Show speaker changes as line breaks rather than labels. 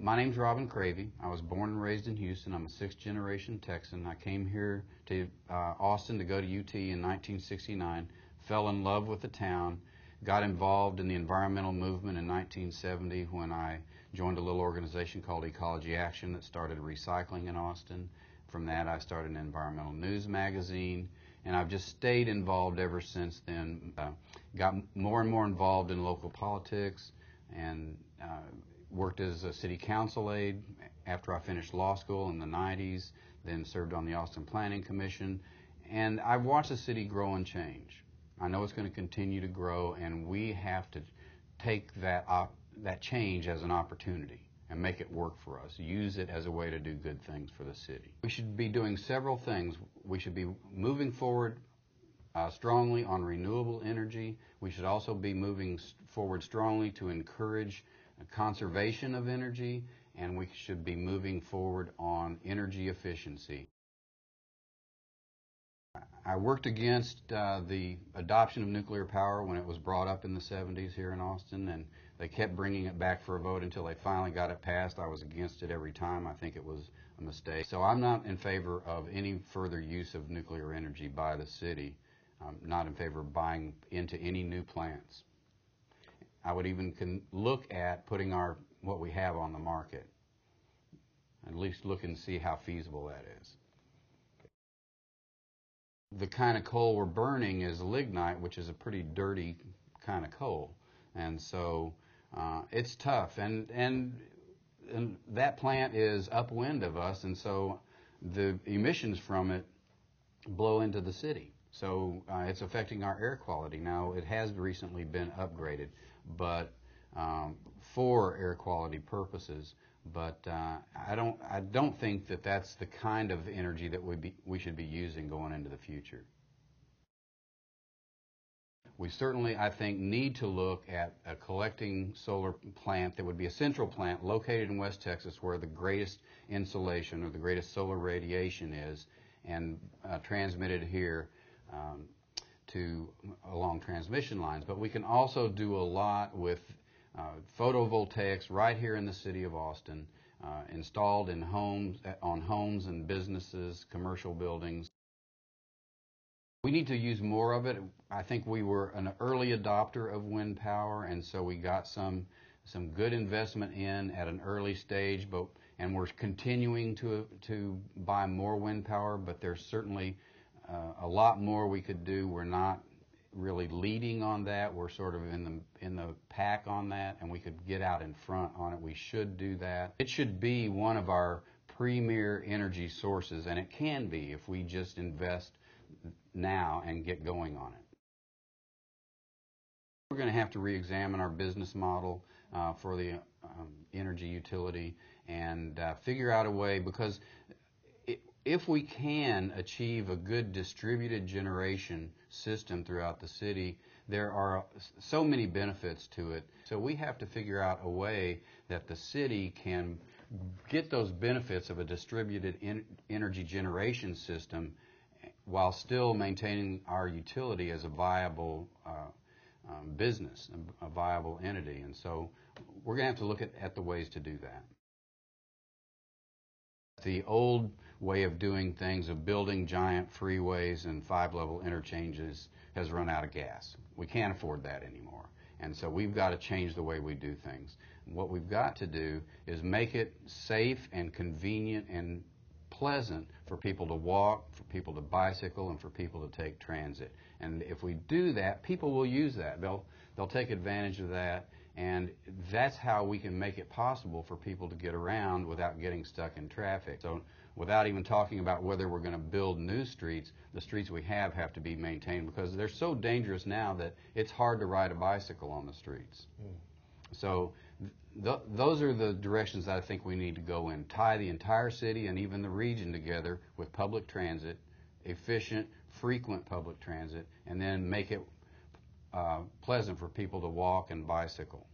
My name's Robin Cravey. I was born and raised in Houston. I'm a sixth-generation Texan. I came here to Austin to go to UT in 1969, fell in love with the town, got involved in the environmental movement in 1970 when I joined a little organization called Ecology Action that started recycling in Austin. From that, I started an environmental news magazine, and I've just stayed involved ever since then. Got more and more involved in local politics and worked as a city council aide after I finished law school in the 90s, then served on the Austin Planning Commission, and I've watched the city grow and change. I know it's going to continue to grow, and we have to take that change as an opportunity and make it work for us, use it as a way to do good things for the city. We should be doing several things. We should be moving forward strongly on renewable energy. We should also be moving forward strongly to encourage conservation of energy, and we should be moving forward on energy efficiency. I worked against the adoption of nuclear power when it was brought up in the 70s here in Austin, and they kept bringing it back for a vote until they finally got it passed. I was against it every time. I think it was a mistake. So I'm not in favor of any further use of nuclear energy by the city. I'm not in favor of buying into any new plants. I would even look at putting what we have on the market, at least look and see how feasible that is. The kind of coal we're burning is lignite, which is a pretty dirty kind of coal, and so it's tough. And that plant is upwind of us, and so the emissions from it blow into the city. So it's affecting our air quality. Now, it has recently been upgraded, but for air quality purposes. But I don't think that that's the kind of energy that we should be using going into the future. We certainly, I think, need to look at a collecting solar plant that would be a central plant located in West Texas where the greatest insolation or the greatest solar radiation is, and transmitted here along transmission lines. But we can also do a lot with photovoltaics right here in the city of Austin, installed in on homes and businesses, commercial buildings. We need to use more of it. I think we were an early adopter of wind power, and so we got some good investment in at an early stage, and we're continuing to buy more wind power, but there's certainly a lot more we could do. We're not really leading on that. We're sort of in the pack on that, and we could get out in front on it. We should do that. It should be one of our premier energy sources, and it can be if we just invest now and get going on it. We're going to have to re-examine our business model for the energy utility and figure out a way, because if we can achieve a good distributed generation system throughout the city, there are so many benefits to it. So we have to figure out a way that the city can get those benefits of a distributed energy generation system while still maintaining our utility as a viable business, a viable entity. And so we're going to have to look at the ways to do that. The old way of doing things, of building giant freeways and 5-level interchanges, has run out of gas. We can't afford that anymore. And so we've got to change the way we do things. What we've got to do is make it safe and convenient and pleasant for people to walk, for people to bicycle, and for people to take transit. And if we do that, people will use that. They'll take advantage of that. And that's how we can make it possible for people to get around without getting stuck in traffic. So without even talking about whether we're going to build new streets, the streets we have to be maintained, because they're so dangerous now that it's hard to ride a bicycle on the streets. So those are the directions that I think we need to go in. Tie the entire city and even the region together with public transit, efficient, frequent public transit, and then make it pleasant for people to walk and bicycle.